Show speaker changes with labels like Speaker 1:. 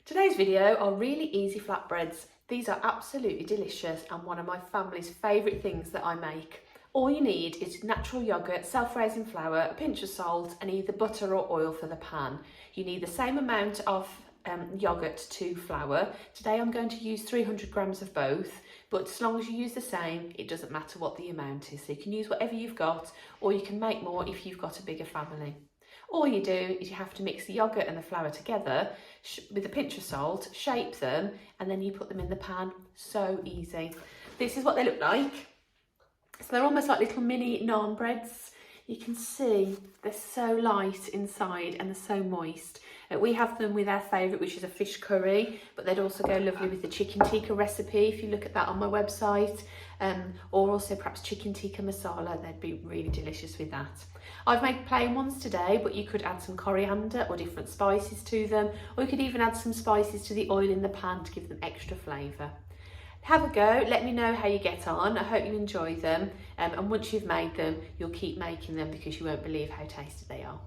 Speaker 1: Today's video are really easy flatbreads. These are absolutely delicious and one of my family's favourite things that I make. All you need is natural yoghurt, self-raising flour, a pinch of salt and either butter or oil for the pan. You need the same amount of yoghurt to flour. Today I'm going to use 300 grams of both, but as long as you use the same, it doesn't matter what the amount is. So you can use whatever you've got, or you can make more if you've got a bigger family. All you do is you have to mix the yoghurt and the flour together with a pinch of salt, shape them, and then you put them in the pan. So easy. This is what they look like. So they're almost like little mini naan breads. You can see they're so light inside and they're so moist. We have them with our favourite, which is a fish curry, but they'd also go lovely with the chicken tikka recipe if you look at that on my website, or also perhaps chicken tikka masala. They'd be really delicious with that. I've made plain ones today, but you could add some coriander or different spices to them, or you could even add some spices to the oil in the pan to give them extra flavour. Have a go, let me know how you get on. I hope you enjoy them, and once you've made them, you'll keep making them because you won't believe how tasty they are.